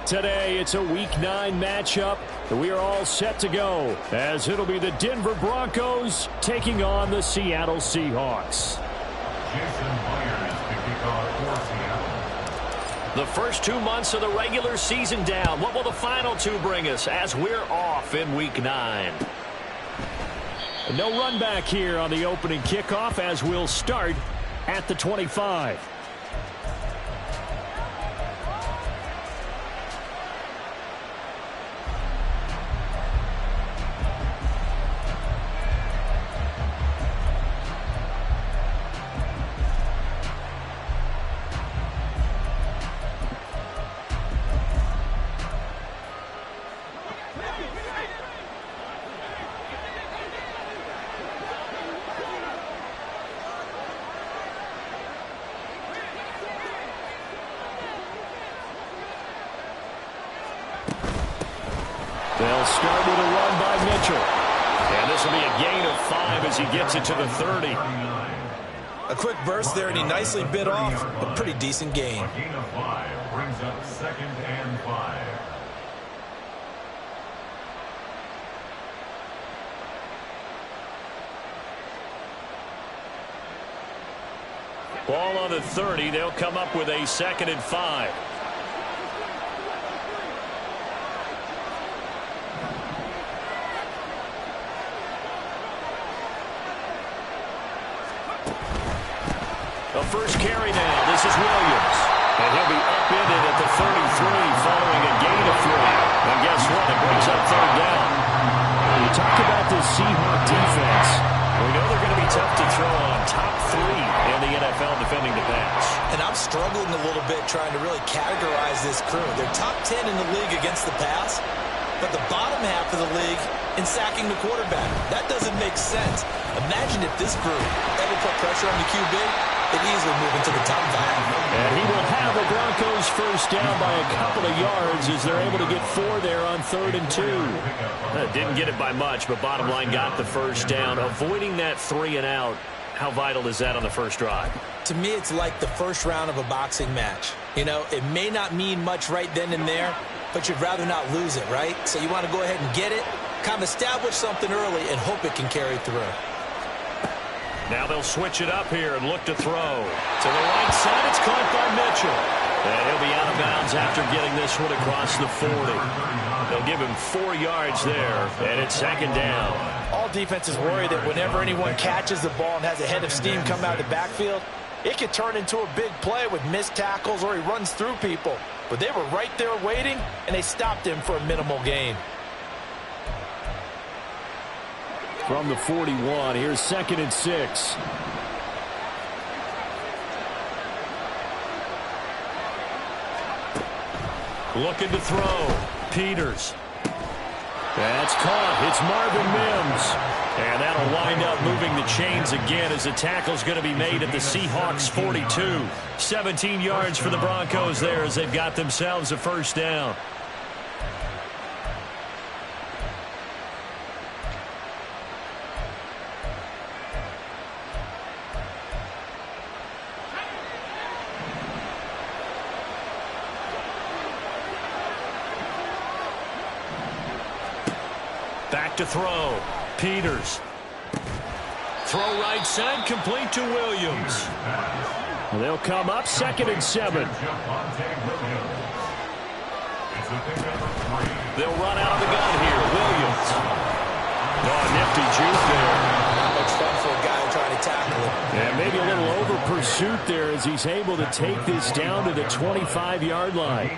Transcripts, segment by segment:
Today, it's a Week 9 matchup, and we are all set to go, as it'll be the Denver Broncos taking on the Seattle Seahawks. Jason Myers to kick off for Seattle. The first 2 months of the regular season down. What will the final 2 bring us as we're off in Week 9? No run back here on the opening kickoff, as we'll start at the 25. They'll start with a run by Mitchell. And this will be a gain of 5 as he gets it to the 30. A quick burst there, and he nicely bit off a pretty decent gain. A gain of 5 brings up 2nd and 5. Ball on the 30. They'll come up with a 2nd and 5. A first carry now. This is Williams. And he'll be upended at the 33 following a gain of 3. And guess what? It brings up 3rd down. You talk about this Seahawk defense. We know they're going to be tough to throw on. Top 3 in the NFL defending the pass. And I'm struggling a little bit trying to really categorize this crew. They're top 10 in the league against the pass, but the bottom half of the league in sacking the quarterback. That doesn't make sense. Imagine if this group ever put pressure on the QB, they'd easily move into the top 5. And he will have the Broncos first down by a couple of yards as they're able to get 4 there on 3rd and 2. Didn't get it by much, but bottom line got the first down. Avoiding that 3 and out, how vital is that on the first drive? To me, it's like the first round of a boxing match. You know, it may not mean much right then and there, but you'd rather not lose it, right? So you want to go ahead and get it, kind of establish something early, and hope it can carry through. Now they'll switch it up here and look to throw. To the right side, it's caught by Mitchell. And he'll be out of bounds after getting this one across the 40. They'll give him 4 yards there, and it's 2nd down. All defenses worry that whenever anyone catches the ball and has a head of steam come out of the backfield, it could turn into a big play with missed tackles or he runs through people. But they were right there waiting, and they stopped him for a minimal gain. From the 41, here's 2nd and 6. Looking to throw. Peters. That's caught. It's Marvin Mims. And that'll wind up moving the chains again as the tackle's going to be made at the Seahawks 42. 17 yards for the Broncos there as they've got themselves a first down. Back to throw. Peters. Throw right side, complete to Williams. They'll come up 2nd and 7. They'll run out of the gun here. Williams. Oh, nifty juke there. Not much fun for a guy trying to tackle him. And maybe a little over pursuit there as he's able to take this down to the 25-yard line.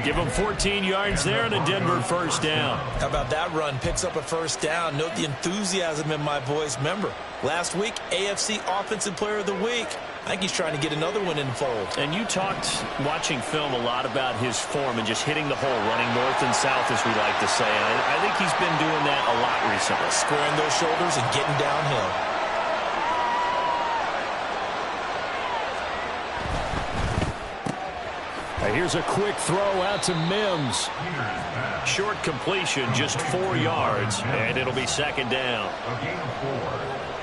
Give him 14 yards there and a Denver first down. How about that run? Picks up a first down. Note the enthusiasm in my voice. Remember, last week, AFC Offensive Player of the Week. I think he's trying to get another one in the fold. And you talked, watching film, a lot about his form and just hitting the hole, running north and south, as we like to say. And I think he's been doing that a lot recently. Squaring those shoulders and getting downhill. Here's a quick throw out to Mims. Short completion, just 4 yards, and it'll be 2nd down. A gain of 4.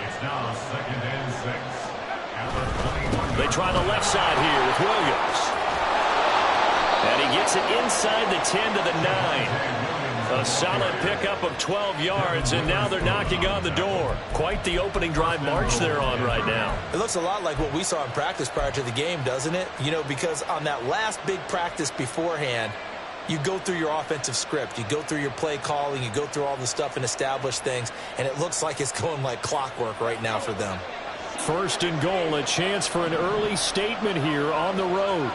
It's now 2nd and 6. At the 21. They try the left side here with Williams. And he gets it inside the 10 to the 9. A solid pickup of 12 yards, and now they're knocking on the door. Quite the opening drive march they're on right now. It looks a lot like what we saw in practice prior to the game, doesn't it? You know, because on that last big practice beforehand, you go through your offensive script. You go through your play calling. You go through all the stuff and establish things, and it looks like it's going like clockwork right now for them. First and goal, a chance for an early statement here on the road.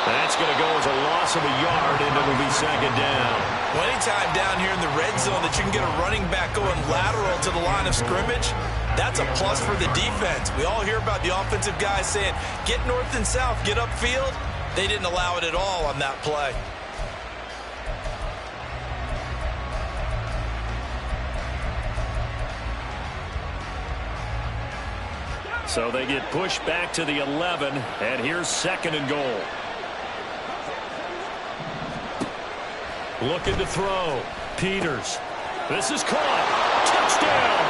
That's going to go as a loss of a yard, and it'll be second down. Well, anytime down here in the red zone that you can get a running back going lateral to the line of scrimmage, that's a plus for the defense. We all hear about the offensive guys saying, get north and south, get upfield. They didn't allow it at all on that play. So they get pushed back to the 11, and here's second and goal. Looking to throw. Peters. This is caught. Touchdown!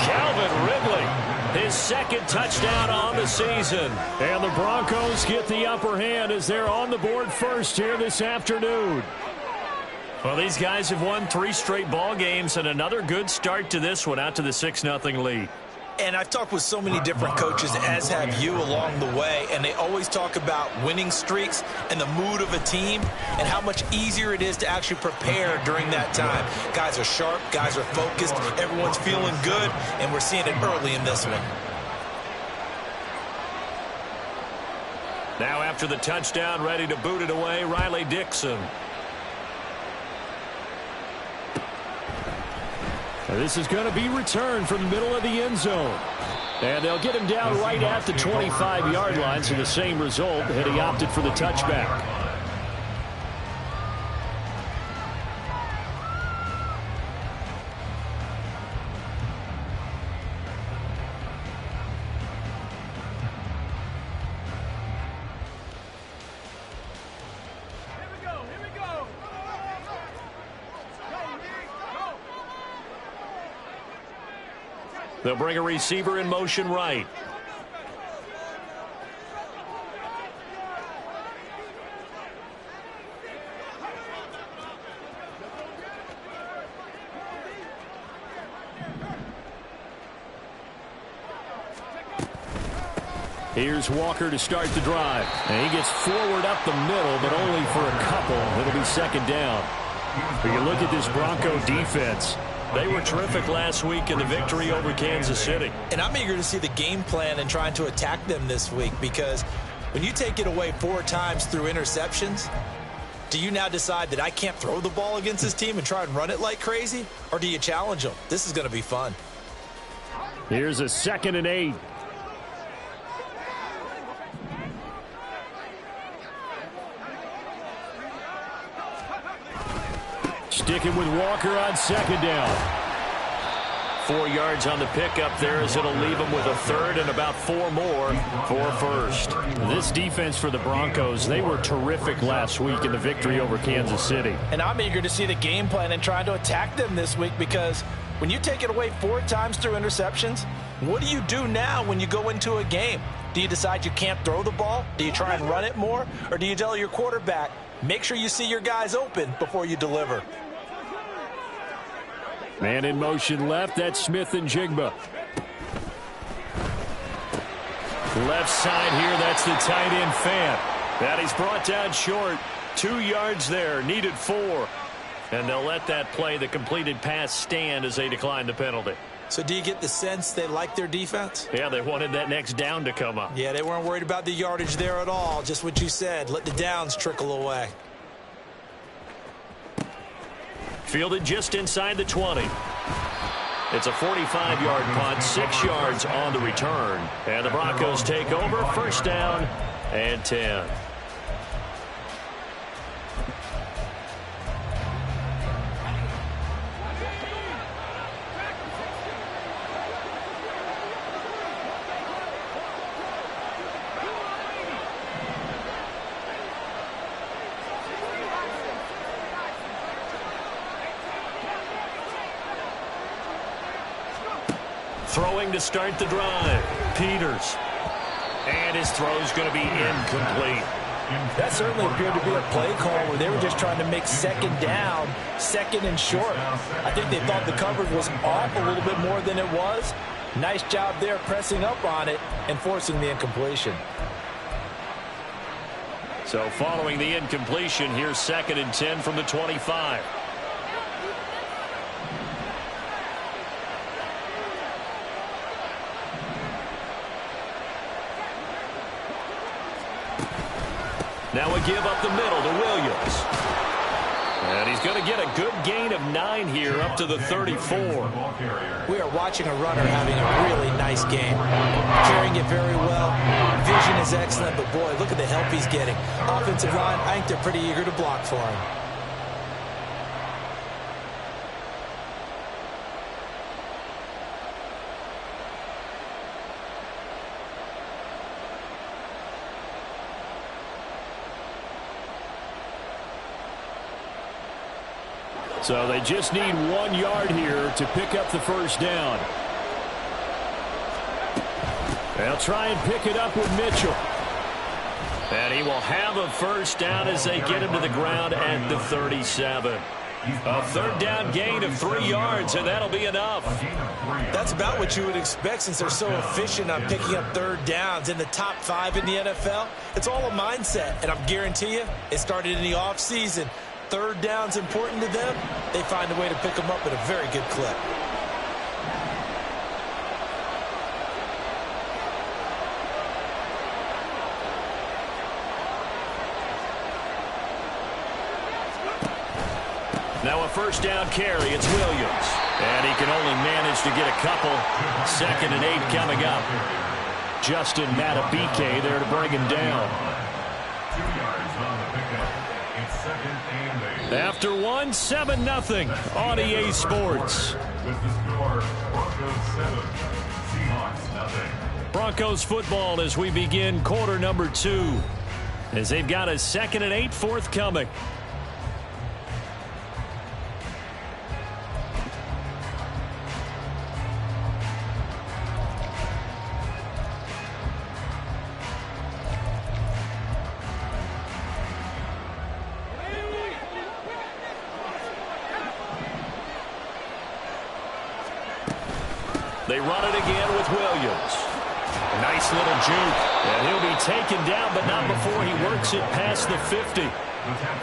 Calvin Ridley, his second touchdown on the season. And the Broncos get the upper hand as they're on the board first here this afternoon. Well, these guys have won 3 straight ball games, and another good start to this one out to the 6-0 lead. And I've talked with so many different coaches, as have you, along the way, and they always talk about winning streaks and the mood of a team and how much easier it is to actually prepare during that time. Guys are sharp, guys are focused, everyone's feeling good, and we're seeing it early in this one. Now after the touchdown, ready to boot it away, Riley Dixon. This is going to be returned from the middle of the end zone. And they'll get him down right at the 25-yard line, so the same result, and he opted for the touchback. They'll bring a receiver in motion right. Here's Walker to start the drive. And he gets forward up the middle, but only for a couple. It'll be second down. But you look at this Bronco defense. They were terrific last week in the victory over Kansas City. And I'm eager to see the game plan and trying to attack them this week, because when you take it away 4 times through interceptions, do you now decide that I can't throw the ball against this team and try and run it like crazy? Or do you challenge them? This is going to be fun. Here's a 2nd and 8. Sticking with Walker on second down. 4 yards on the pickup there, as it'll leave them with a third and about 4 more for first. This defense for the Broncos, they were terrific last week in the victory over Kansas City. And I'm eager to see the game plan and trying to attack them this week, because when you take it away 4 times through interceptions, what do you do now when you go into a game? Do you decide you can't throw the ball? Do you try and run it more? Or do you tell your quarterback, make sure you see your guys open before you deliver? Man in motion left, that's Smith and Jigba. Left side here, that's the tight end Fant. That he's brought down short. 2 yards there, needed 4. And they'll let that play, the completed pass, stand as they decline the penalty. So do you get the sense they like their defense? Yeah, they wanted that next down to come up. Yeah, they weren't worried about the yardage there at all. Just what you said, let the downs trickle away. Fielded just inside the 20. It's a 45-yard punt, 6 yards on the return. And the Broncos take over, first down and 10. Throwing to start the drive. Peters. And his throw's going to be incomplete. That certainly appeared to be a play call where they were just trying to make second down, second and short. I think they thought the coverage was off a little bit more than it was. Nice job there pressing up on it and forcing the incompletion. So following the incompletion, here's 2nd and 10 from the 25. Now a give up the middle to Williams. And he's going to get a good gain of 9 here up to the 34. We are watching a runner having a really nice game. Carrying it very well. Vision is excellent, but boy, look at the help he's getting. Offensive line, I think they're pretty eager to block for him. So they just need 1 yard here to pick up the first down. They'll try and pick it up with Mitchell. And he will have a first down as they get him to the ground at the 37. A 3rd down gain of 3 yards, and that'll be enough. That's about what you would expect since they're so efficient on picking up 3rd downs in the top 5 in the NFL. It's all a mindset, and I guarantee you it started in the offseason. 3rd down's important to them. They find a way to pick them up at a very good clip. Now a first down carry. It's Williams. And he can only manage to get a couple. 2nd and 8 coming up. Justin Matabike there to bring him down. 2 yards on the pickup. It's 2nd and 8. After 1, 7-0 on EA Sports. With the score, Broncos 7, Seahawks nothing. Broncos football as we begin quarter number 2. As they've got a 2nd and 8 forthcoming. They run it again with Williams. Nice little juke. And he'll be taken down, but not before he works it past the 50.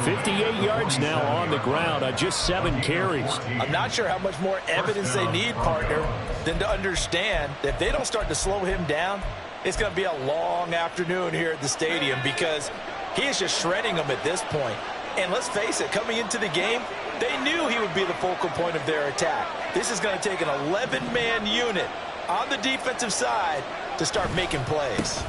58 yards now on the ground on just 7 carries. I'm not sure how much more evidence they need, partner, than to understand that if they don't start to slow him down, it's going to be a long afternoon here at the stadium because he is just shredding them at this point. And let's face it, coming into the game, they knew he would be the focal point of their attack. This is going to take an 11-man unit on the defensive side to start making plays.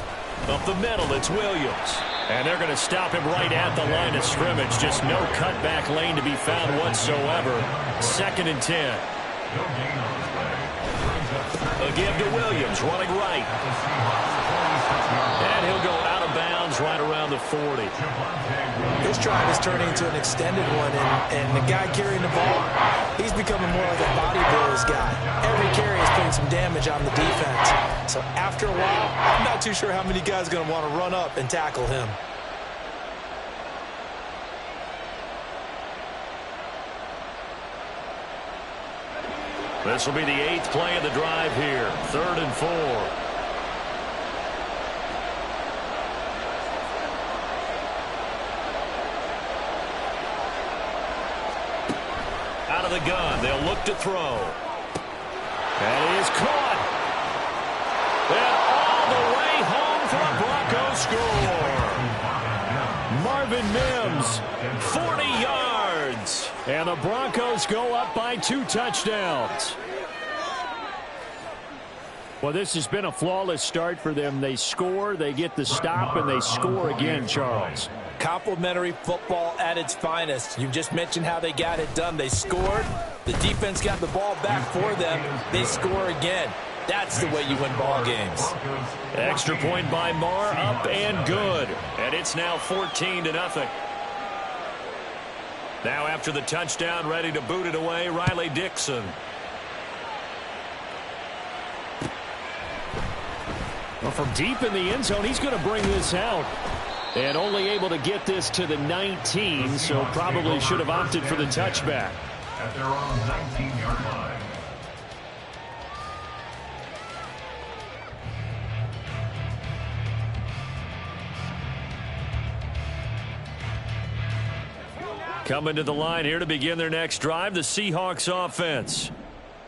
Up the middle, it's Williams. And they're going to stop him right at the line of scrimmage. Just no cutback lane to be found whatsoever. 2nd and 10. A give to Williams, running right. And he'll go out of bounds right around the 40. This drive is turning into an extended one, and the guy carrying the ball, he's becoming more like a body blows guy. Every carry is putting some damage on the defense. So after a while, I'm not too sure how many guys are going to want to run up and tackle him. This will be the 8th play of the drive here. 3rd and 4. Out of the gun, they'll look to throw. And he is caught. And all the way home for a Bronco score. Marvin Mims, 40 yards. And the Broncos go up by 2 touchdowns. Well, this has been a flawless start for them. They score, they get the stop, and they score again, Charles. Complimentary football at its finest. You just mentioned how they got it done. They scored. The defense got the ball back for them. They score again. That's the way you win ball games. Extra point by Marr, up and good. And it's now 14-0. Now after the touchdown, ready to boot it away, Riley Dixon. Well, from deep in the end zone, he's going to bring this out. And only able to get this to the 19, so probably should have opted for the touchback. At their own 19-yard line. Coming to the line here to begin their next drive, the Seahawks offense.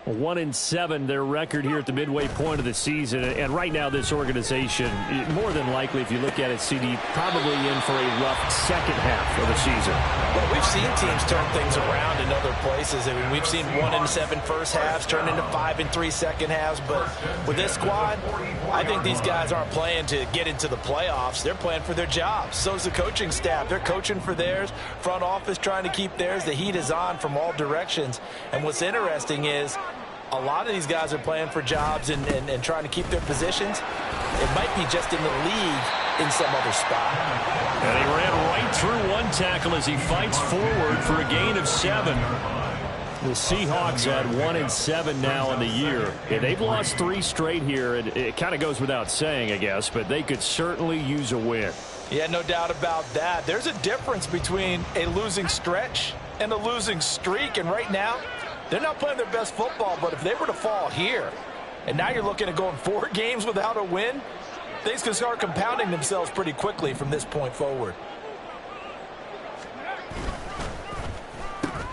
1-7 their record here at the midway point of the season, and right now this organization, more than likely, if you look at it, CD, probably in for a rough second half of the season. Well, we've seen teams turn things around in other places. I mean, we've seen 1-7 first halves turn into 5-3 second halves, but with this squad, I think these guys aren't playing to get into the playoffs. They're playing for their jobs. So's the coaching staff. They're coaching for theirs. Front office trying to keep theirs. The heat is on from all directions, and what's interesting is a lot of these guys are playing for jobs and trying to keep their positions. It might be just in the league in some other spot. And he ran right through one tackle as he fights forward for a gain of 7. The Seahawks at 1-7 now in the year. And they've lost 3 straight here. It kind of goes without saying, I guess, but they could certainly use a win. Yeah, no doubt about that. There's a difference between a losing stretch and a losing streak, and right now, they're not playing their best football, but if they were to fall here, and now you're looking at going 4 games without a win, things can start compounding themselves pretty quickly from this point forward.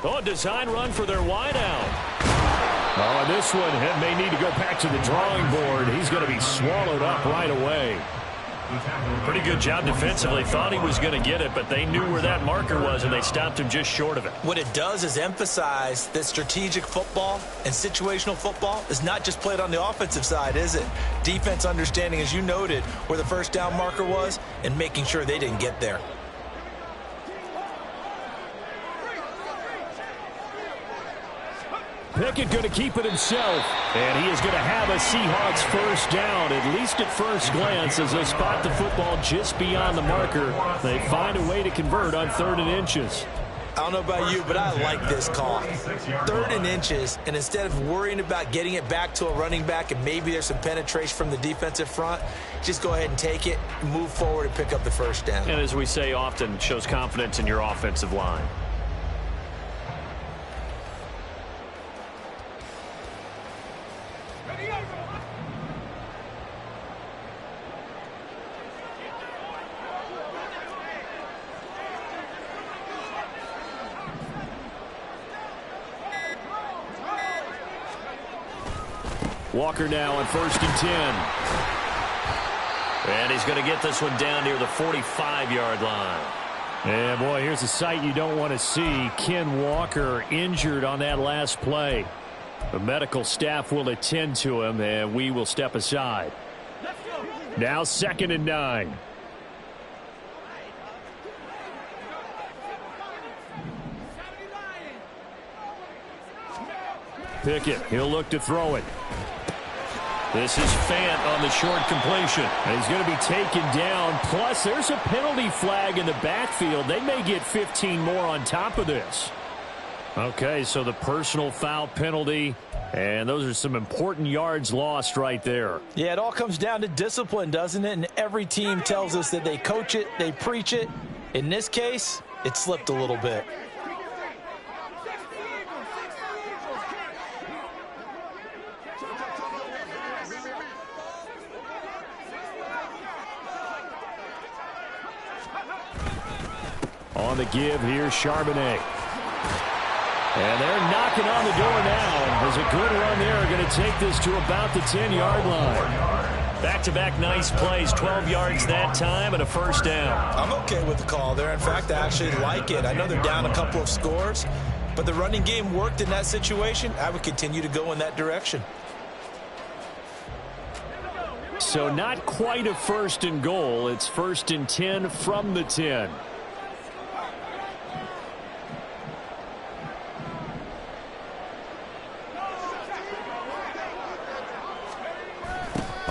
Oh, a design run for their wideout. Oh, this one may need to go back to the drawing board. He's going to be swallowed up right away. Pretty good job defensively. Thought he was going to get it, but they knew where that marker was, and they stopped him just short of it. What it does is emphasize that strategic football and situational football is not just played on the offensive side, is it? Defense understanding, as you noted, where the first down marker was and making sure they didn't get there. Pickett going to keep it himself, and he is going to have a Seahawks first down, at least at first glance, as they spot the football just beyond the marker. They find a way to convert on 3rd and inches. I don't know about you, but I like this call. 3rd and inches, and instead of worrying about getting it back to a running back and maybe there's some penetration from the defensive front, just go ahead and take it, move forward, and pick up the first down. And as we say often, shows confidence in your offensive line. Walker now on 1st and 10. And he's going to get this one down near the 45-yard line. And, boy, here's a sight you don't want to see. Ken Walker injured on that last play. The medical staff will attend to him, and we will step aside. Now 2nd and 9. Pickett, he'll look to throw it. This is Fant on the short completion. And he's going to be taken down. Plus, there's a penalty flag in the backfield. They may get 15 more on top of this. Okay, so the personal foul penalty, and those are some important yards lost right there. Yeah, it all comes down to discipline, doesn't it? And every team tells us that they coach it, they preach it. In this case, it slipped a little bit. On the give here, Charbonnet. And they're knocking on the door now. There's a good run there. Going to take this to about the 10-yard line. Back-to-back nice plays, 12 yards that time and a first down. I'm okay with the call there. In fact, I actually like it. I know they're down a couple of scores, but the running game worked in that situation. I would continue to go in that direction. So not quite a 1st and goal. It's 1st and 10 from the 10.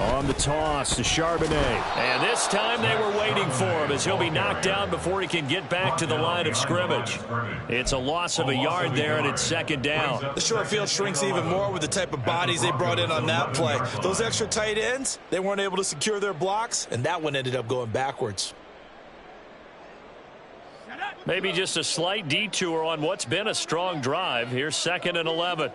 On the toss to Charbonnet. And this time they were waiting for him as he'll be knocked down before he can get back to the line of scrimmage. It's a loss of a yard there, and it's second down. The short field shrinks even more with the type of bodies they brought in on that play. Those extra tight ends, they weren't able to secure their blocks, and that one ended up going backwards. Maybe just a slight detour on what's been a strong drive. Here's 2nd and 11.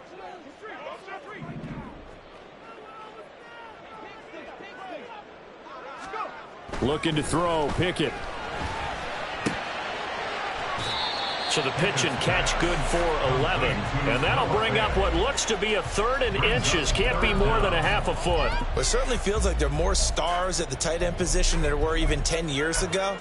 Looking to throw, Pickett. So the pitch and catch good for 11. And that'll bring up what looks to be a 3rd and inches. Can't be more than a half a foot. Well, it certainly feels like there are more stars at the tight end position than there were even 10 years ago.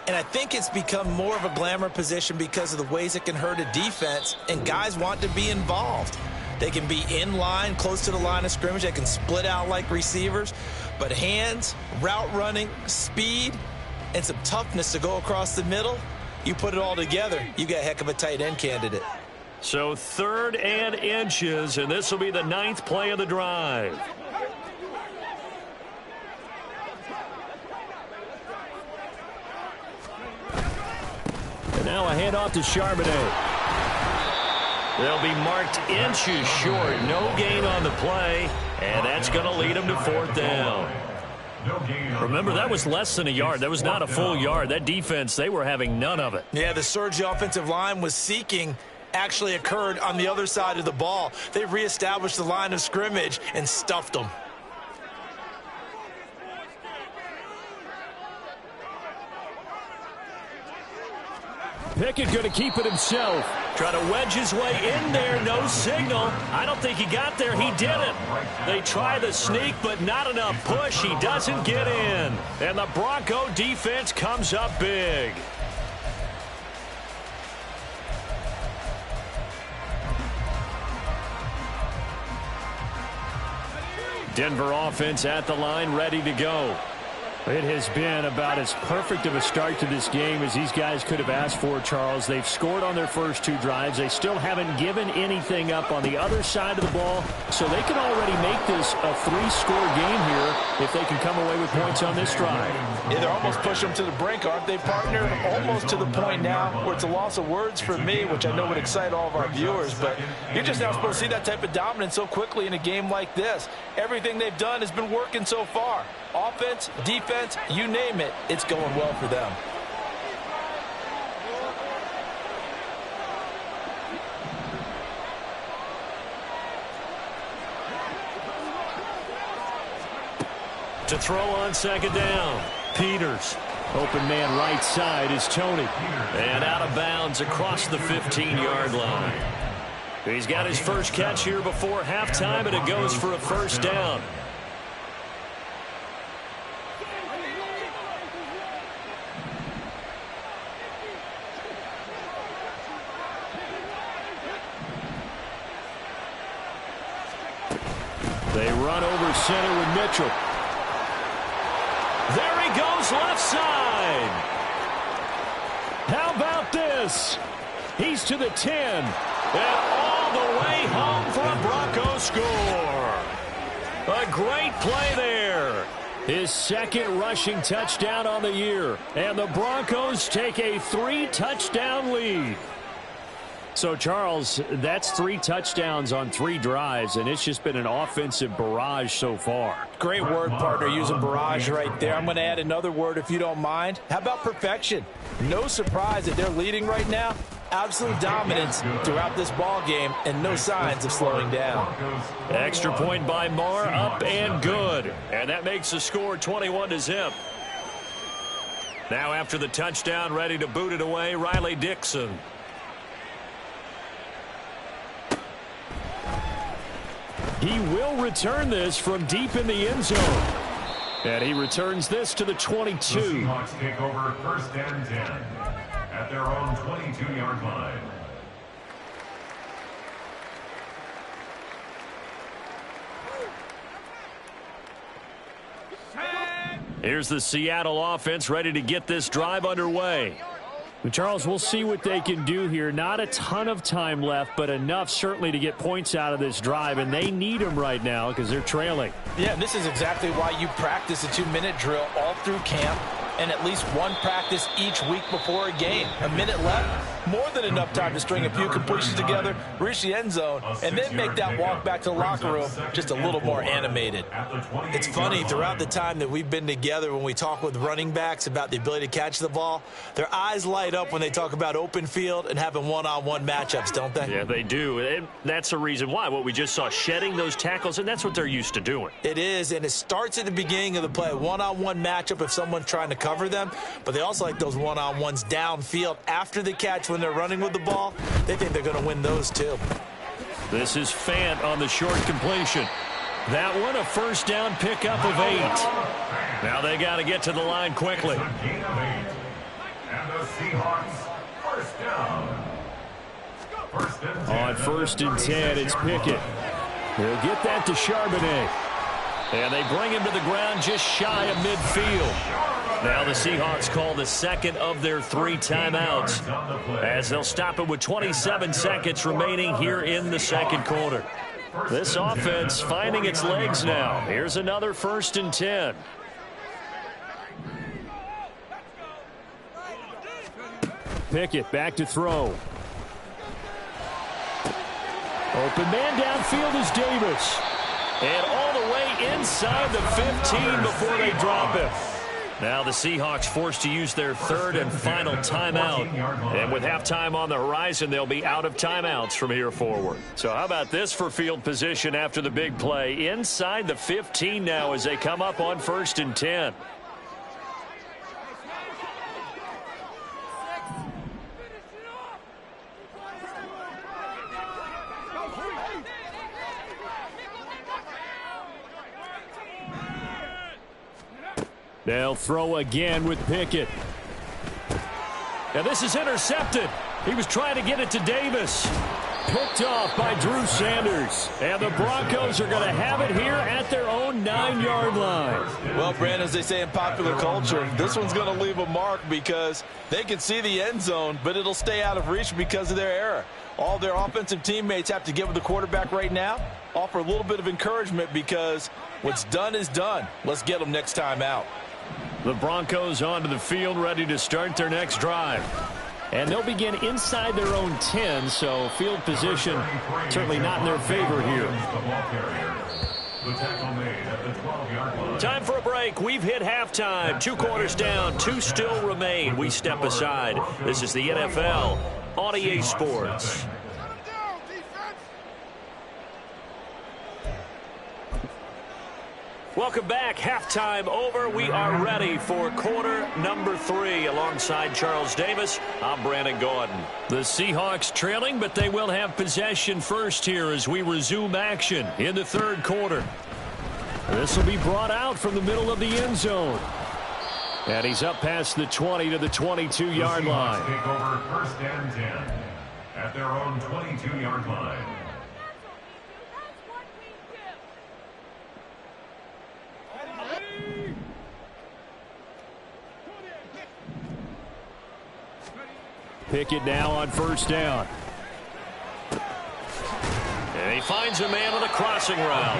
And I think it's become more of a glamour position because of the ways it can hurt a defense, and guys want to be involved. They can be in line, close to the line of scrimmage. They can split out like receivers. But hands, route running, speed, and some toughness to go across the middle, you put it all together, you got a heck of a tight end candidate. So 3rd and inches, and this will be the 9th play of the drive. And now a handoff to Charbonnet. They'll be marked inches short. No gain on the play, and that's going to lead them to 4th down. Remember, that was less than a yard. That was not a full yard. That defense, they were having none of it. Yeah, the surge the offensive line was seeking actually occurred on the other side of the ball. They reestablished the line of scrimmage and stuffed them. Pickett going to keep it himself. Try to wedge his way in there. No signal. I don't think he got there. He didn't. They try the sneak, but not enough push. He doesn't get in. And the Bronco defense comes up big. Denver offense at the line, ready to go. It has been about as perfect of a start to this game as these guys could have asked for, Charles. They've scored on their first 2 drives. They still haven't given anything up on the other side of the ball, so they can already make this a 3-score game here if they can come away with points on this drive. Yeah, they're almost pushing them to the brink, aren't they, partner? Almost to the point now where it's a loss of words for me, which I know would excite all of our viewers, but you're just not supposed to see that type of dominance so quickly in a game like this. Everything they've done has been working so far. Offense, defense, you name it, it's going well for them. To throw on 2nd down, Peters. Open man right side is Tony. And out of bounds across the 15-yard line. He's got his first catch here before halftime, and it goes for a 1st down. They run over center with Mitchell. There he goes left side. How about this? He's to the 10. And all the way home for a Broncos score. A great play there. His 2nd rushing touchdown on the year. And the Broncos take a 3-touchdown lead. So, Charles, that's 3 touchdowns on 3 drives, and it's just been an offensive barrage so far. Great word, partner, using barrage right there. I'm going to add another word if you don't mind. How about perfection? No surprise that they're leading right now. Absolute dominance throughout this ball game and no signs of slowing down. Extra point by Marr, up and good. And that makes the score 21-0. Now after the touchdown, ready to boot it away, Riley Dixon. He will return this from deep in the end zone. And he returns this to the 22. The Seahawks take over 1st and 10 at their own 22-yard line. Here's the Seattle offense ready to get this drive underway. Charles, we'll see what they can do here. Not a ton of time left, but enough certainly to get points out of this drive, and they need them right now because they're trailing. Yeah, and this is exactly why you practice a 2-minute drill all through camp and at least one practice each week before a game. A minute left, more than enough time to string a few completions together, reach the end zone, and then make that walk back to the locker room just a little more animated. It's funny, throughout the time that we've been together, when we talk with running backs about the ability to catch the ball, their eyes light up when they talk about open field and having one-on-one matchups, don't they? Yeah, they do. And that's the reason why. What we just saw, shedding those tackles, and that's what they're used to doing. It is, and it starts at the beginning of the play. One-on-one matchup if someone's trying to cover them, but they also like those one-on-ones downfield after the catch when they're running with the ball. They think they're going to win those too. This is Fant on the short completion. That one a first down pickup of 8. Now they got to get to the line quickly. And the Seahawks first down. On 1st and 10, it's Pickett. He'll get that to Charbonnet. And they bring him to the ground just shy of midfield. Now the Seahawks call the second of their 3 timeouts as they'll stop it with 27 seconds remaining here in the second quarter. This offense finding its legs now. Here's another 1st and 10. Pickett back to throw. Open man downfield is Davis. And all the way inside the 15 before they drop him. Now the Seahawks forced to use their 3rd and final timeout. And with halftime on the horizon, they'll be out of timeouts from here forward. So how about this for field position after the big play? Inside the 15 now as they come up on 1st and 10. They'll throw again with Pickett. Now this is intercepted. He was trying to get it to Davis. Picked off by Drew Sanders. And the Broncos are going to have it here at their own 9-yard line. Well, Brandon, as they say in popular culture, this one's going to leave a mark because they can see the end zone, but it'll stay out of reach because of their error. All their offensive teammates have to get with the quarterback right now, offer a little bit of encouragement because what's done is done. Let's get them next time out. The Broncos onto the field, ready to start their next drive. And they'll begin inside their own 10, so field position certainly not in their favor here. Time for a break. We've hit halftime. 2 quarters down, 2 still remain. We step aside. This is the NFL on EA Sports. Welcome back. Halftime over. We are ready for quarter number 3. Alongside Charles Davis, I'm Brandon Gordon. The Seahawks trailing, but they will have possession first here as we resume action in the 3rd quarter. This will be brought out from the middle of the end zone. And he's up past the 20 to the 22-yard line. Take over 1st and 10 at their own 22-yard line. Pickett now on 1st down. And he finds a man on the crossing route.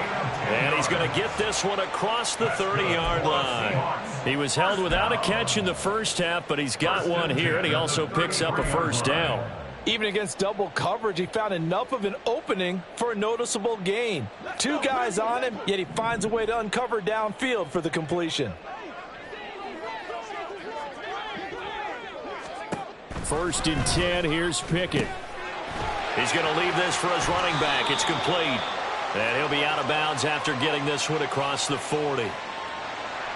And he's going to get this one across the 30-yard line. He was held without a catch in the first half, but he's got one here, and he also picks up a 1st down. Even against double coverage, he found enough of an opening for a noticeable gain. 2 guys on him, yet he finds a way to uncover downfield for the completion. 1st and 10, here's Pickett. He's going to leave this for his running back. It's complete. And he'll be out of bounds after getting this one across the 40. Well,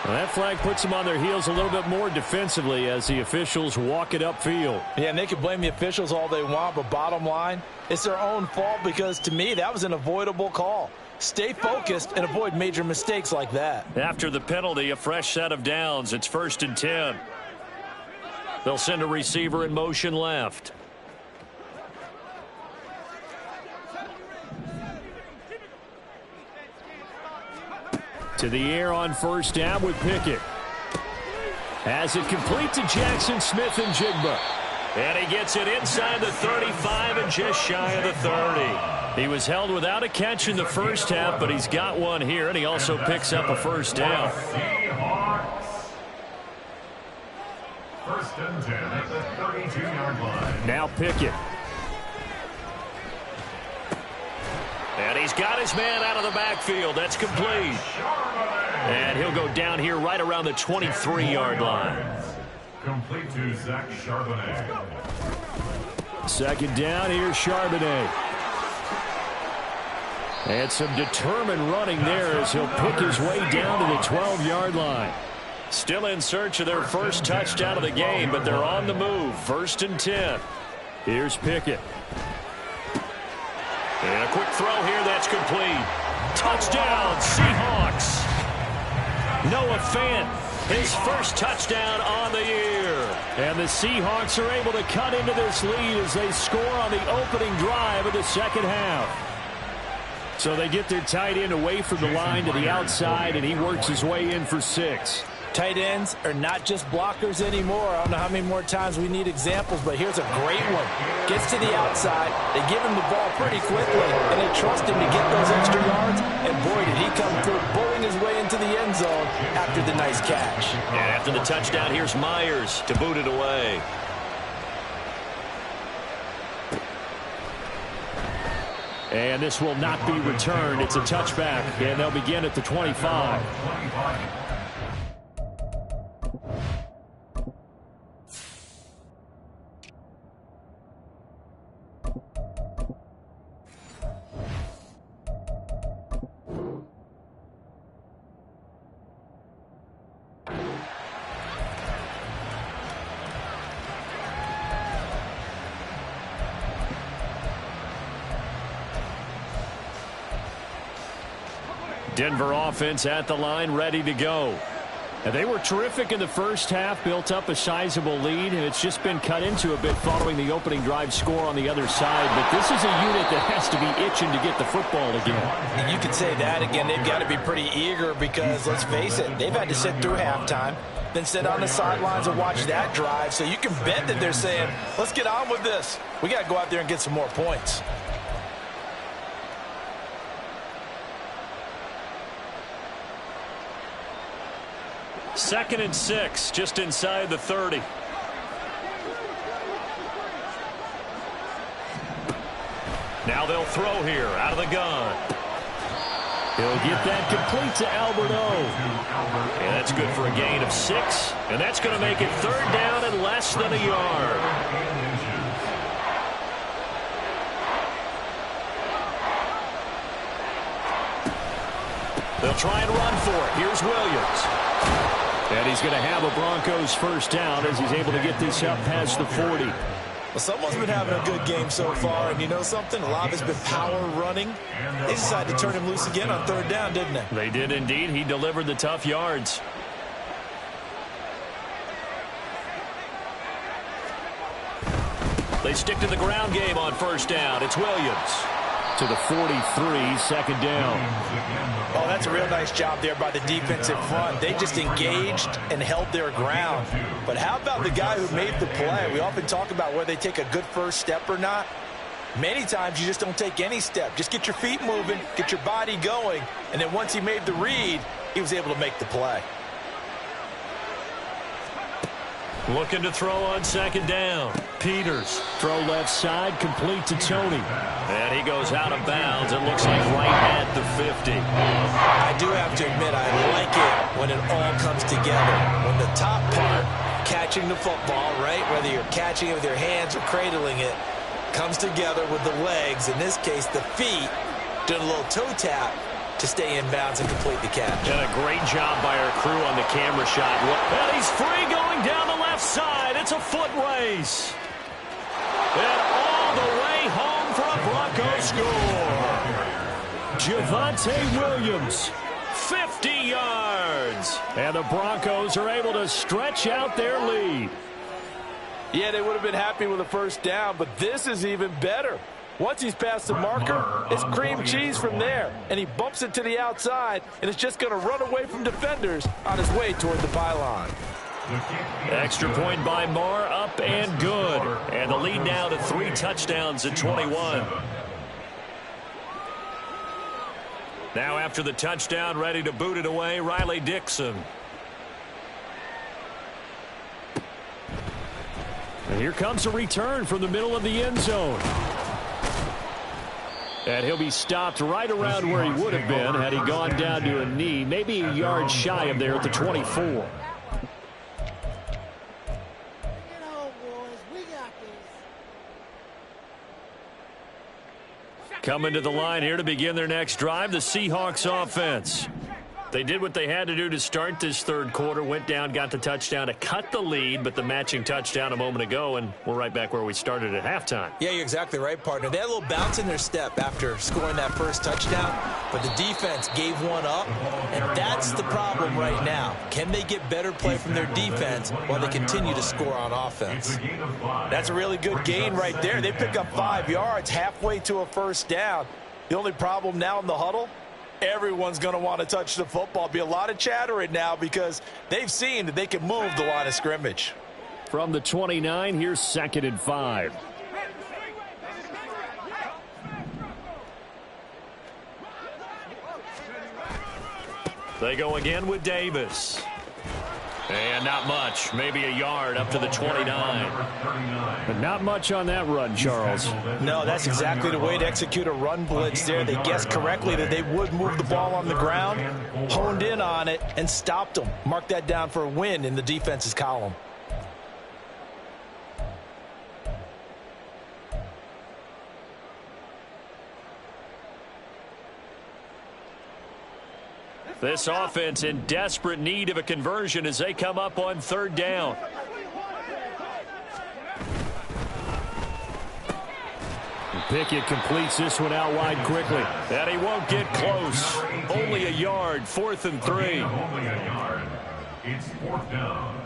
that flag puts them on their heels a little bit more defensively as the officials walk it upfield. Yeah, and they can blame the officials all they want, but bottom line, it's their own fault because, to me, that was an avoidable call. Stay focused and avoid major mistakes like that. After the penalty, a fresh set of downs. It's 1st and 10. They'll send a receiver in motion left. To the air on 1st down with Pickett. Has it complete to Jackson Smith and Jigba. And he gets it inside the 35 and just shy of the 30. He was held without a catch in the first half, but he's got one here, and he also picks up a first down. First and 10 at the 32-yard line. Now Pickett. And he's got his man out of the backfield. That's complete. And he'll go down here right around the 23-yard line. Complete to Zach Charbonnet. Second down, here's Charbonnet. And some determined running there as he'll pick his way down to the 12-yard line. Still in search of their first touchdown of the game, but they're on the move. First and 10. Here's Pickett. And a quick throw here, that's complete. Touchdown, Seahawks. Noah Fant, his first touchdown on the year. And the Seahawks are able to cut into this lead as they score on the opening drive of the second half. So they get their tight end away from the line to the outside, and he works his way in for 6. Tight ends are not just blockers anymore. I don't know how many more times we need examples, but here's a great one. Gets to the outside. They give him the ball pretty quickly, and they trust him to get those extra yards. And boy, did he come through, bowling his way into the end zone after the nice catch. And after the touchdown, here's Myers to boot it away. And this will not be returned. It's a touchback, and they'll begin at the 25. Denver offense at the line, ready to go. And they were terrific in the first half, built up a sizable lead, and it's just been cut into a bit following the opening drive score on the other side. But this is a unit that has to be itching to get the football again. And you could say that again. They've got to be pretty eager because, let's face it, they've had to sit through halftime, then sit on the sidelines and watch that drive. So you can bet that they're saying, let's get on with this. We got to go out there and get some more points. Second and 6, just inside the 30. Now they'll throw here out of the gun. He'll get that complete to Albert O. And that's good for a gain of 6. And that's going to make it third down and less than a yard. They'll try and run for it. Here's Williams. And he's going to have a Broncos first down as he's able to get this up past the 40. Well, someone's been having a good game so far, and you know something? A lot of it's been power running. They decided to turn him loose again on third down, didn't they? They did indeed. He delivered the tough yards. They stick to the ground game on first down. It's Williams. To the 43, second down. Oh, that's a real nice job there by the defensive front. They just engaged and held their ground. But how about the guy who made the play? We often talk about whether they take a good first step or not. Many times you just don't take any step. Just get your feet moving, get your body going, and then once he made the read, he was able to make the play. Looking to throw on second down. Peters. Throw left side, complete to Tony. And he goes out of bounds. It looks like right at the 50. I do have to admit, I like it when it all comes together. When the top part, catching the football, right, whether you're catching it with your hands or cradling it, comes together with the legs, in this case the feet, doing a little toe tap to stay in bounds and complete the catch. And a great job by our crew on the camera shot. And he's free going down the left side. It's a foot race. And all the way home for a Bronco score. Javonte Williams, 50 yards. And the Broncos are able to stretch out their lead. Yeah, they would have been happy with a first down, but this is even better. Once he's past the marker, it's cream cheese from there. And he bumps it to the outside, and it's just going to run away from defenders on his way toward the pylon. Extra point by Marr, up and good. And the lead now to 3 touchdowns at 21. Now after the touchdown, ready to boot it away, Riley Dixon. And here comes a return from the middle of the end zone. And he'll be stopped right around where he would have been had he gone down to a knee, maybe a yard shy of there at the 24. Coming to the line here to begin their next drive, the Seahawks offense. They did what they had to do to start this third quarter, went down, got the touchdown to cut the lead, but the matching touchdown a moment ago, and we're right back where we started at halftime. Yeah, you're exactly right, partner. They had a little bounce in their step after scoring that first touchdown, but the defense gave one up, and that's the problem right now. Can they get better play from their defense while they continue to score on offense? That's a really good gain right there. They pick up 5 yards halfway to a first down. The only problem now in the huddle, everyone's going to want to touch the football. Be a lot of chattering now because they've seen that they can move the line of scrimmage. From the 29, here's 2nd and 5. They go again with Davis. And not much, maybe a yard up to the 29. But not much on that run, Charles. No, that's exactly the way to execute a run blitz there. They guessed correctly that they would move the ball on the ground, honed in on it, and stopped them. Mark that down for a win in the defense's column. This offense in desperate need of a conversion as they come up on 3rd down. Pickett completes this one out wide quickly. And he won't get close. Only a yard, 4th and 3. Only a yard. It's 4th down.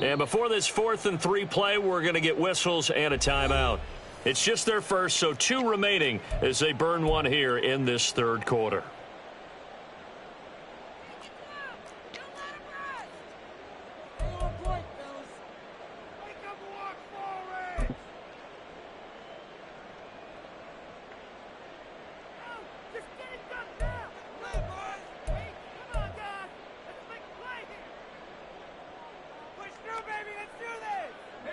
And before this 4th and 3 play, we're going to get whistles and a timeout. It's just their first, so 2 remaining as they burn one here in this third quarter.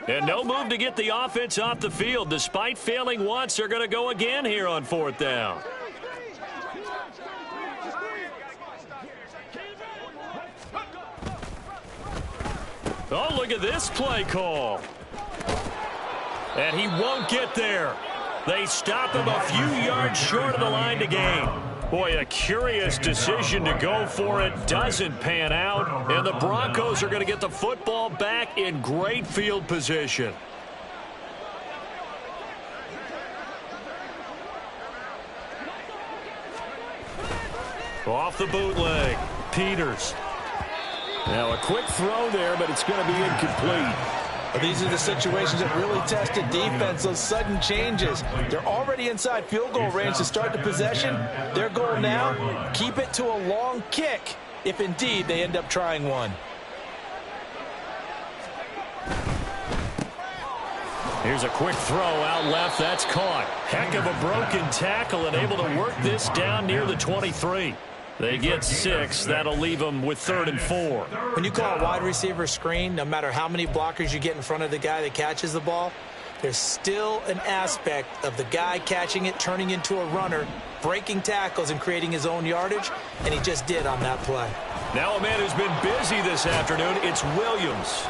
And no move to get the offense off the field. Despite failing once, they're going to go again here on 4th down. Oh, look at this play call. And he won't get there. They stop him a few yards short of the line to gain. Boy, a curious decision to go for it. Doesn't pan out. And the Broncos are going to get the football back in great field position. Off the bootleg. Peters. Now a quick throw there, but it's going to be incomplete. These are the situations that really test a defense, those sudden changes. They're already inside field goal range to start the possession. Their goal now, keep it to a long kick, if indeed they end up trying one. Here's a quick throw out left. That's caught. Heck of a broken tackle and able to work this down near the 23. They get 6. That'll leave them with 3rd and 4. When you call a wide receiver screen, no matter how many blockers you get in front of the guy that catches the ball, there's still an aspect of the guy catching it, turning into a runner, breaking tackles and creating his own yardage, and he just did on that play. Now a man who's been busy this afternoon, it's Williams.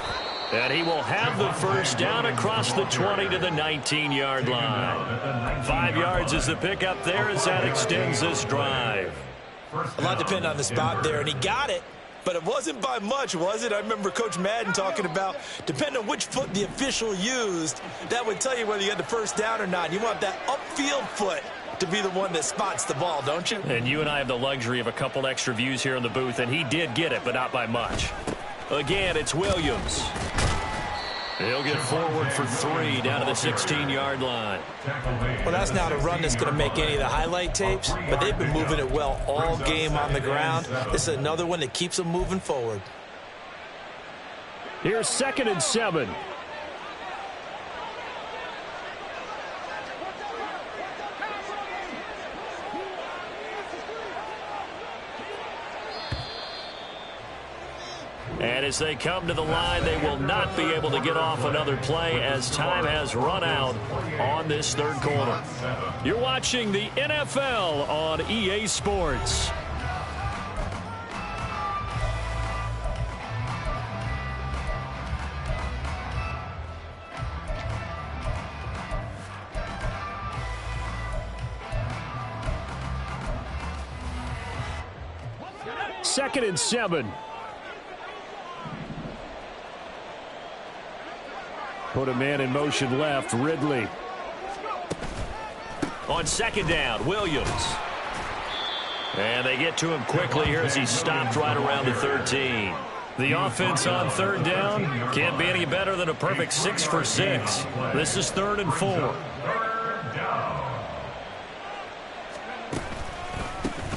And he will have the first down across the 20 to the 19-yard line. 5 yards is the pickup there as that extends this drive. A lot depended on the spot there, and he got it, but it wasn't by much, was it? I remember Coach Madden talking about, depending on which foot the official used, that would tell you whether you had the first down or not. You want that upfield foot to be the one that spots the ball, don't you? And you and I have the luxury of a couple extra views here in the booth, and he did get it, but not by much. Again, it's Williams. He'll get forward for 3 down to the 16-yard line. Well, that's not a run that's going to make any of the highlight tapes, but they've been moving it well all game on the ground. This is another one that keeps them moving forward. Here's 2nd and 7. And as they come to the line, they will not be able to get off another play as time has run out on this 3rd quarter. You're watching the NFL on EA Sports. Second and 7. Put a man in motion left, Ridley. On 2nd down, Williams. And they get to him quickly here as he stopped right around the 13. The offense on 3rd down can't be any better than a perfect 6 for 6. This is 3rd and 4.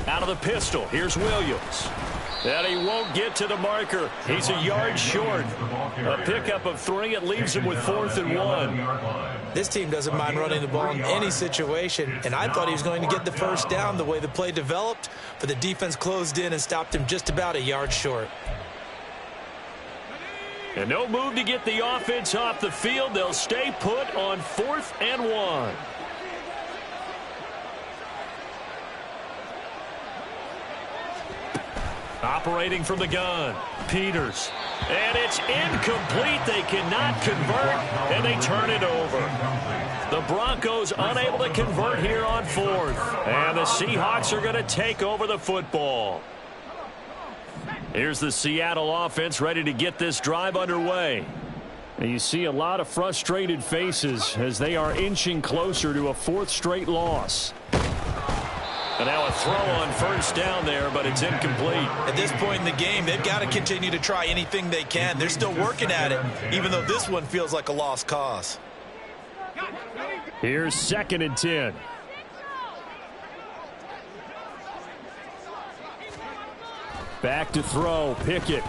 Out of the pistol, here's Williams. And he won't get to the marker. He's a yard short. A pickup of 3. It leaves him with 4th and 1. This team doesn't mind running the ball in any situation, and I thought he was going to get the 1st down the way the play developed, but the defense closed in and stopped him just about a yard short. And no move to get the offense off the field. They'll stay put on 4th and 1. Operating from the gun, Peters. And it's incomplete. They cannot convert, and they turn it over. The Broncos unable to convert here on 4th. And the Seahawks are going to take over the football. Here's the Seattle offense ready to get this drive underway. And you see a lot of frustrated faces as they are inching closer to a 4th straight loss. And now a throw on 1st down there, but it's incomplete. At this point in the game, they've got to continue to try anything they can. They're still working at it, even though this one feels like a lost cause. Here's 2nd and 10. Back to throw, Pickett.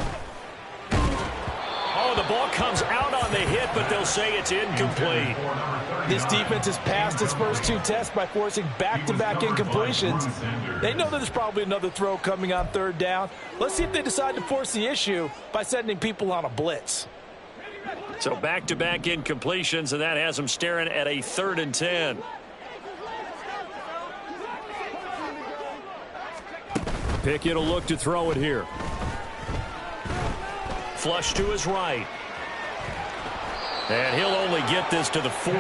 Oh, the ball comes out on the hit, but they'll say it's incomplete. This defense has passed its first 2 tests by forcing back-to-back incompletions. They know that there's probably another throw coming on 3rd down. Let's see if they decide to force the issue by sending people on a blitz. So back-to-back incompletions, and that has them staring at a 3rd and 10. Pickett will look to throw it here. Flush to his right. And he'll only get this to the 14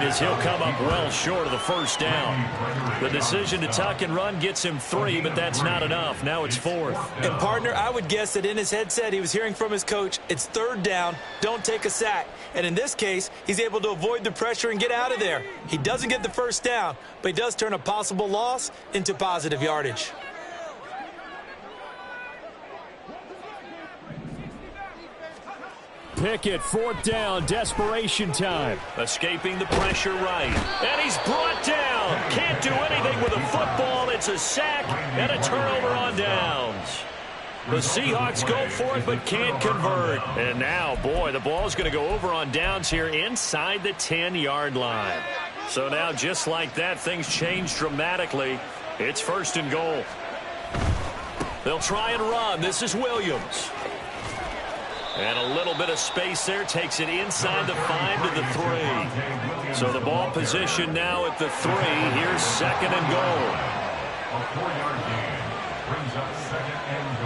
as he'll come up well short of the 1st down. The decision to tuck and run gets him 3, but that's not enough. Now it's 4th. And, partner, I would guess that in his headset he was hearing from his coach, it's 3rd down, don't take a sack. And in this case, he's able to avoid the pressure and get out of there. He doesn't get the 1st down, but he does turn a possible loss into positive yardage. Pickett, 4th down, desperation time. Escaping the pressure right. And he's brought down. Can't do anything with a football. It's a sack and a turnover on downs. The Seahawks go for it but can't convert. And now, boy, the ball's going to go over on downs here inside the 10-yard line. So now, just like that, things change dramatically. It's 1st and goal. They'll try and run. This is Williams. And a little bit of space there takes it inside the 5 to the 3. So the ball position now at the 3. Here's 2nd and goal. A 4-yard gain brings up 2nd and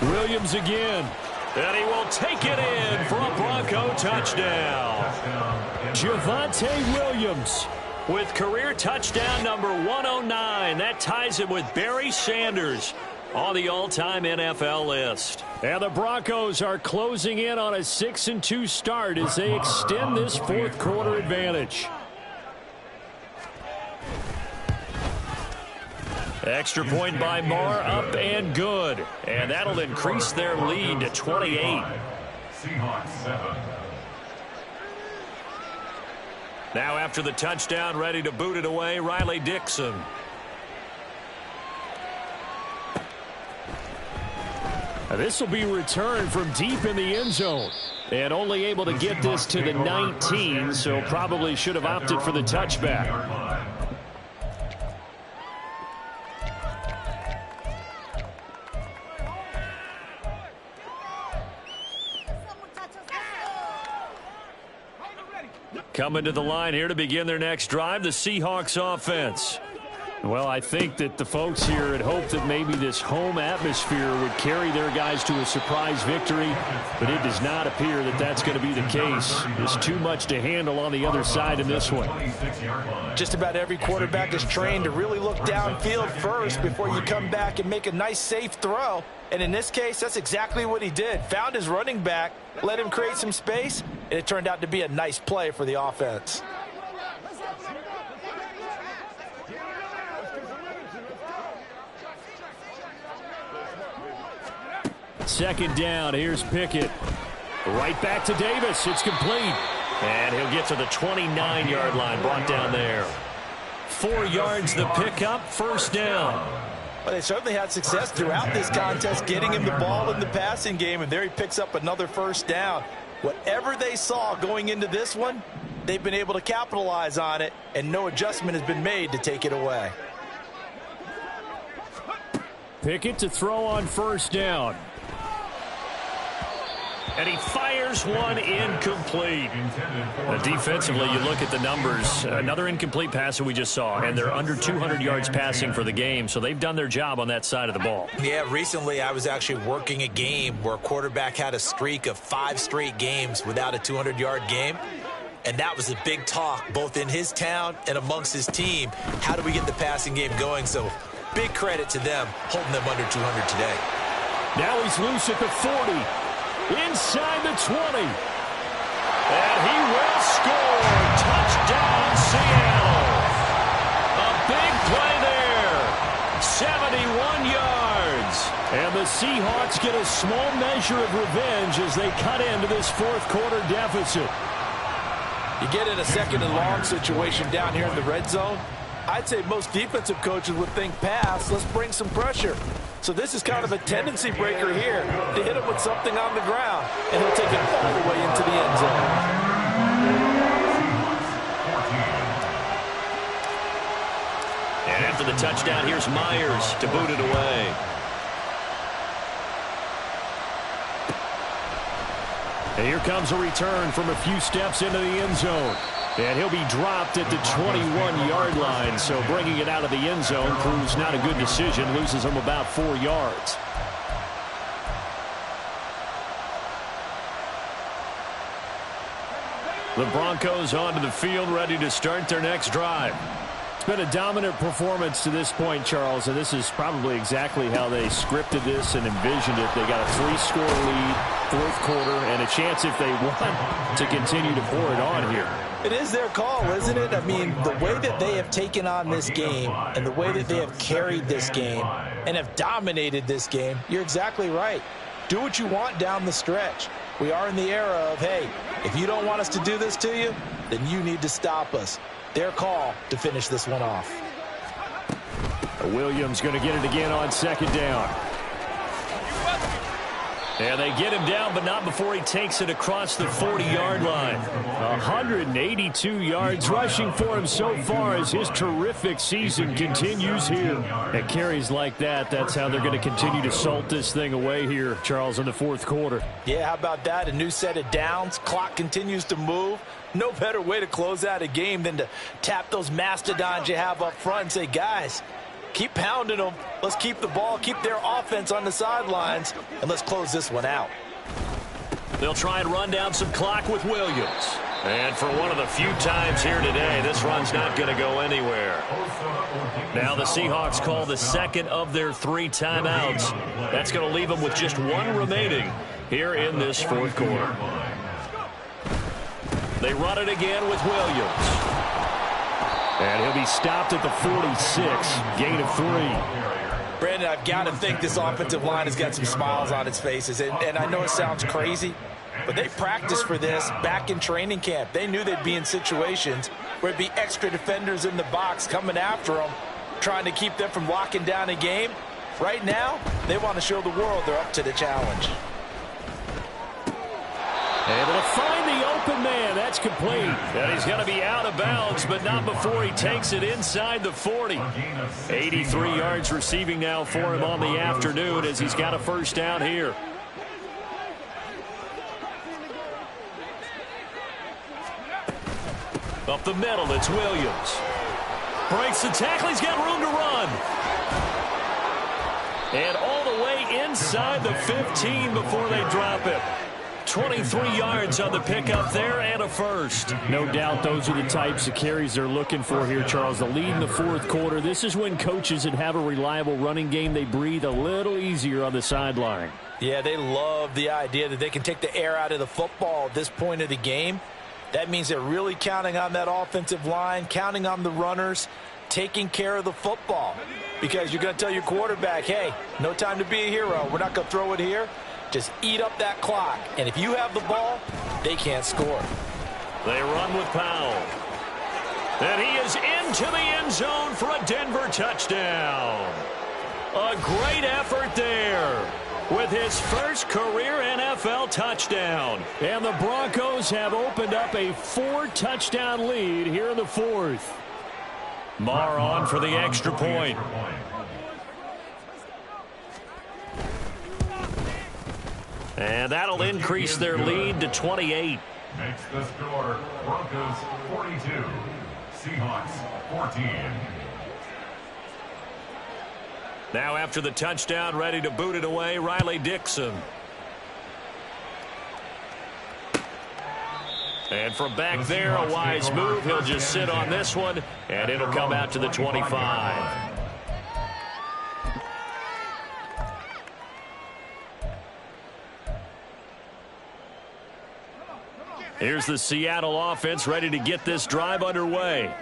goal. Williams again. And he will take it in for a Bronco touchdown. Javonte Williams with career touchdown number 109. That ties him with Barry Sanders on the all-time NFL list. And the Broncos are closing in on a 6-2 start as they extend this 4th quarter advantage. Extra point by Marr, up and good. And that'll increase their lead to 28. Seahawks 7. Now after the touchdown, ready to boot it away, Riley Dixon. This will be returned from deep in the end zone. And only able to get this to the 19, so probably should have opted for the touchback. Coming to the line here to begin their next drive, the Seahawks offense. Well, I think that the folks here had hoped that maybe this home atmosphere would carry their guys to a surprise victory, but it does not appear that that's going to be the case. There's too much to handle on the other side in this one. Just about every quarterback is trained to really look downfield first before you come back and make a nice, safe throw. And in this case, that's exactly what he did. Found his running back, let him create some space, and it turned out to be a nice play for the offense. Second down, here's Pickett. Right back to Davis, it's complete. And he'll get to the 29-yard line, brought down there. 4 yards the pickup, first down. Well, they certainly had success throughout this contest getting him the ball in the passing game, and there he picks up another first down. Whatever they saw going into this one, they've been able to capitalize on it, and no adjustment has been made to take it away. Pickett to throw on first down. And he fires one incomplete. Defensively, you look at the numbers. Another incomplete pass that we just saw, and they're under 200 yards passing for the game, so they've done their job on that side of the ball. Yeah, recently I was actually working a game where a quarterback had a streak of 5 straight games without a 200-yard game, and that was a big talk both in his town and amongst his team. How do we get the passing game going? So big credit to them holding them under 200 today. Now he's loose at the 40. Inside the 20. And he will score. Touchdown, Seattle. A big play there. 71 yards. And the Seahawks get a small measure of revenge as they cut into this fourth quarter deficit. You get in a second and long situation down here in the red zone. I'd say most defensive coaches would think pass. Let's bring some pressure. So this is kind of a tendency breaker here to hit him with something on the ground, and he'll take it all the way into the end zone. And after the touchdown, here's Myers to boot it away. And here comes a return from a few steps into the end zone. And he'll be dropped at the 21-yard line, so bringing it out of the end zone proves not a good decision, loses him about 4 yards. The Broncos onto the field, ready to start their next drive. It's been a dominant performance to this point, Charles, and this is probably exactly how they scripted this and envisioned it. They got a 3-score lead, fourth quarter, and a chance if they want to continue to pour it on here. It is their call, isn't it? I mean, the way that they have taken on this game and the way that they have carried this game and have dominated this game, you're exactly right. Do what you want down the stretch. We are in the era of, hey, if you don't want us to do this to you, then you need to stop us. Their call to finish this one off. Williams going to get it again on second down. And they get him down, but not before he takes it across the 40-yard line. 182 yards rushing for him so far as his terrific season continues here. At carries like that, that's how they're going to continue to salt this thing away here, Charles, in the fourth quarter. Yeah, how about that? A new set of downs. Clock continues to move. No better way to close out a game than to tap those mastodons you have up front and say, guys, keep pounding them. Let's keep the ball, keep their offense on the sidelines, and let's close this one out. They'll try and run down some clock with Williams. And for one of the few times here today, this run's not going to go anywhere. Now the Seahawks call the second of their 3 timeouts. That's going to leave them with just 1 remaining here in this fourth quarter. They run it again with Williams. And he'll be stopped at the 46, gain of 3. Brandon, I've got to think this offensive line has got some smiles on its faces. And I know it sounds crazy, But they practiced for this back in training camp. They knew they'd be in situations where it'd be extra defenders in the box coming after them, trying to keep them from locking down a game. Right now, they want to show the world they're up to the challenge. Able to find the open man. That's complete. And he's going to be out of bounds, but not before he takes it inside the 40. 83 yards receiving now for him on the afternoon as he's got a first down here. Up the middle, it's Williams. Breaks the tackle. He's got room to run. And all the way inside the 15 before they drop it. 23 yards on the pickup there and a first. No doubt those are the types of carries they're looking for here, Charles. The lead in the fourth quarter. This is when coaches that have a reliable running game, they breathe a little easier on the sideline. Yeah, they love the idea that they can take the air out of the football at this point of the game. That means they're really counting on that offensive line, counting on the runners, taking care of the football. Because you're going to tell your quarterback, hey, no time to be a hero. We're not going to throw it here. Just eat up that clock. And if you have the ball, they can't score. They run with Powell. And he is into the end zone for a Denver touchdown. A great effort there with his first career NFL touchdown. And the Broncos have opened up a 4-touchdown lead here in the fourth. Marr on for the extra point. And that'll increase their lead to 28. Makes the score Broncos 42, Seahawks 14. Now after the touchdown, ready to boot it away, Riley Dixon. And from back there, a wise move. He'll just sit on this one, and it'll come out to the 25. Here's the Seattle offense ready to get this drive underway.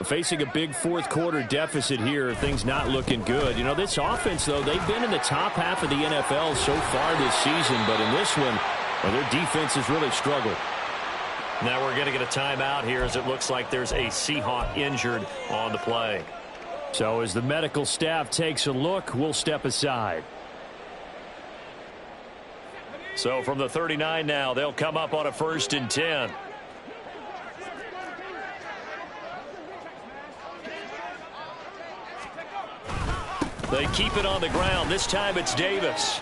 Facing a big fourth quarter deficit here, things not looking good. You know, this offense, though, they've been in the top half of the NFL so far this season, but in this one, well, their defense has really struggled. Now we're going to get a timeout here as it looks like there's a Seahawk injured on the play. So as the medical staff takes a look, we'll step aside. So from the 39 now, they'll come up on a 1st and 10. They keep it on the ground. This time it's Davis.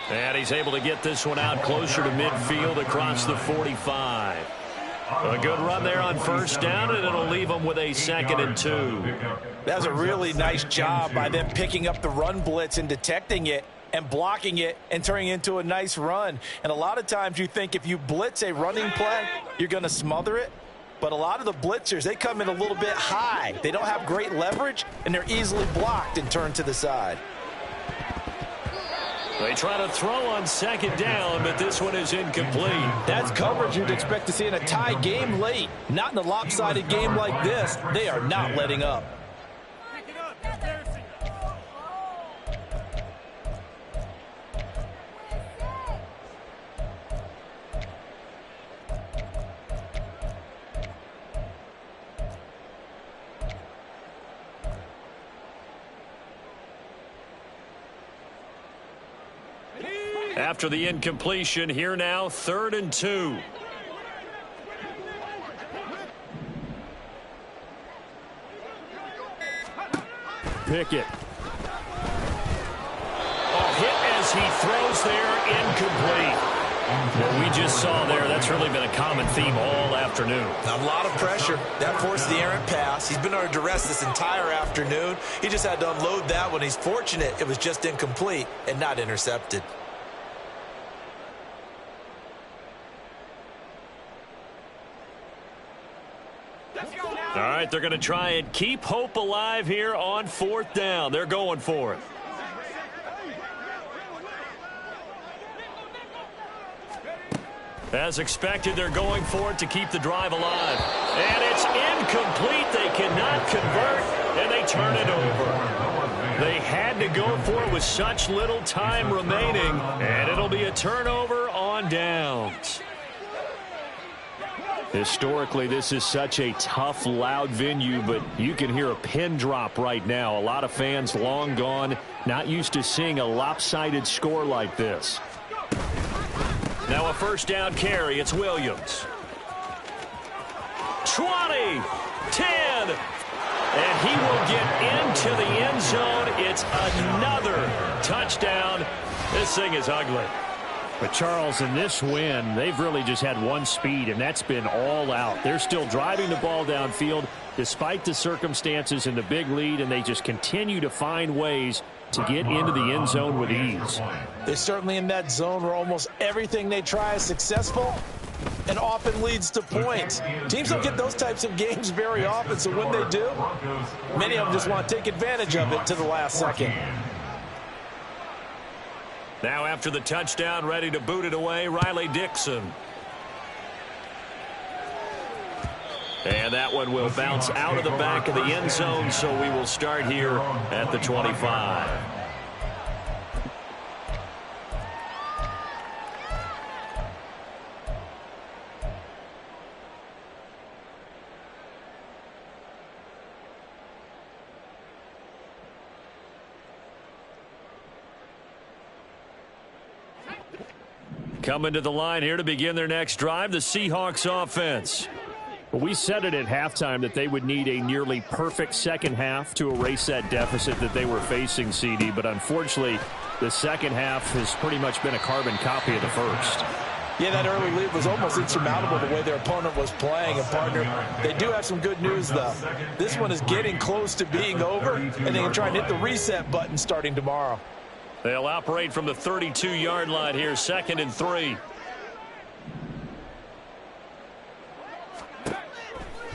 And he's able to get this one out closer to midfield across the 45. A good run there on 1st down, and it'll leave them with a 2nd and 2. That was a really nice job by them picking up the run blitz and detecting it and blocking it and turning it into a nice run. And a lot of times you think if you blitz a running play, you're going to smother it. But a lot of the blitzers, they come in a little bit high. They don't have great leverage, and they're easily blocked and turned to the side. They try to throw on 2nd down, but this one is incomplete. That's coverage you'd expect to see in a tie game late. Not in a lopsided game like this. They are not letting up. After the incompletion, here now, 3rd and 2. Pickett. A hit as he throws there, incomplete. What we just saw there, that's really been a common theme all afternoon. A lot of pressure. That forced the errant pass. He's been under duress this entire afternoon. He just had to unload that one. He's fortunate it was just incomplete and not intercepted. All right, they're going to try and keep hope alive here on 4th down. They're going for it. As expected, they're going for it to keep the drive alive. And it's incomplete. They cannot convert, and they turn it over. They had to go for it with such little time remaining, and it'll be a turnover on on downs. Historically, this is such a tough, loud venue, but you can hear a pin drop right now. A lot of fans long gone, not used to seeing a lopsided score like this. Now a first down carry. It's Williams. 20, 10, and he will get into the end zone. It's another touchdown. This thing is ugly. But, Charles, in this win, they've really just had one speed, and that's been all out. They're still driving the ball downfield despite the circumstances and the big lead, and they just continue to find ways to get into the end zone with ease. They're certainly in that zone where almost everything they try is successful and often leads to points. Teams don't get those types of games very often, so when they do, many of them just want to take advantage of it to the last second. Now after the touchdown, ready to boot it away, Riley Dixon. And that one will bounce out of the back of the end zone, so we will start here at the 25. Coming to the line here to begin their next drive, the Seahawks offense. We said it at halftime that they would need a nearly perfect second half to erase that deficit that they were facing, CD, but unfortunately, the second half has pretty much been a carbon copy of the first. Yeah, that early lead was almost insurmountable the way their opponent was playing. And, partner, they do have some good news, though. This one is getting close to being over, and they can try and hit the reset button starting tomorrow. They'll operate from the 32-yard line here, 2nd and 3.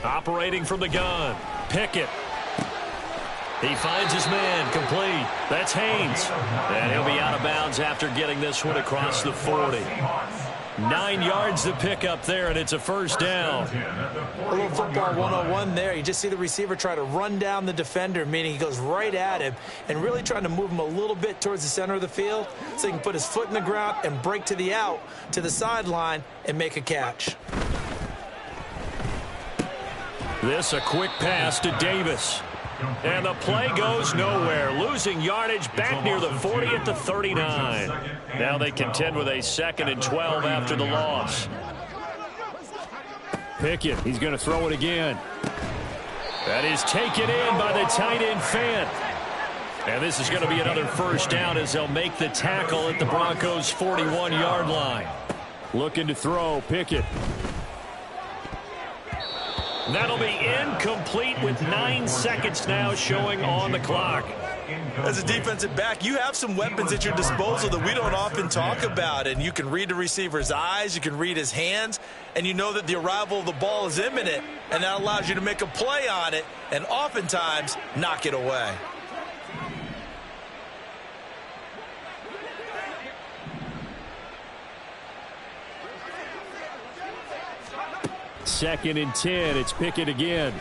Operating from the gun, Pickett. He finds his man, complete. That's Haynes. And he'll be out of bounds after getting this one across the 40. 9 yards to pick up there, and it's a first down. A little football 101 there. You just see the receiver try to run down the defender, meaning he goes right at him and really trying to move him a little bit towards the center of the field so he can put his foot in the ground and break to the out, to the sideline, and make a catch. This a quick pass to Davis. And the play goes nowhere. Losing yardage back near the 40 at the 39. Now they contend with a 2nd and 12 after the loss. Pickett, he's going to throw it again. That is taken in by the tight end Fant. And this is going to be another first down as they'll make the tackle at the Broncos' 41-yard line. Looking to throw, Pickett. That'll be incomplete with 9 seconds now showing on the clock. As a defensive back, you have some weapons at your disposal that we don't often talk about. And you can read the receiver's eyes, you can read his hands, and you know that the arrival of the ball is imminent, and that allows you to make a play on it and oftentimes knock it away. Second and 10. It's Pickett again.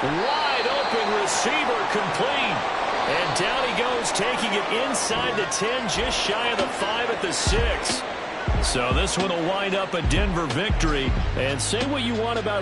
Wide open receiver, complete. And down he goes, taking it inside the 10, just shy of the 5 at the 6. So this one will wind up a Denver victory. And say what you want about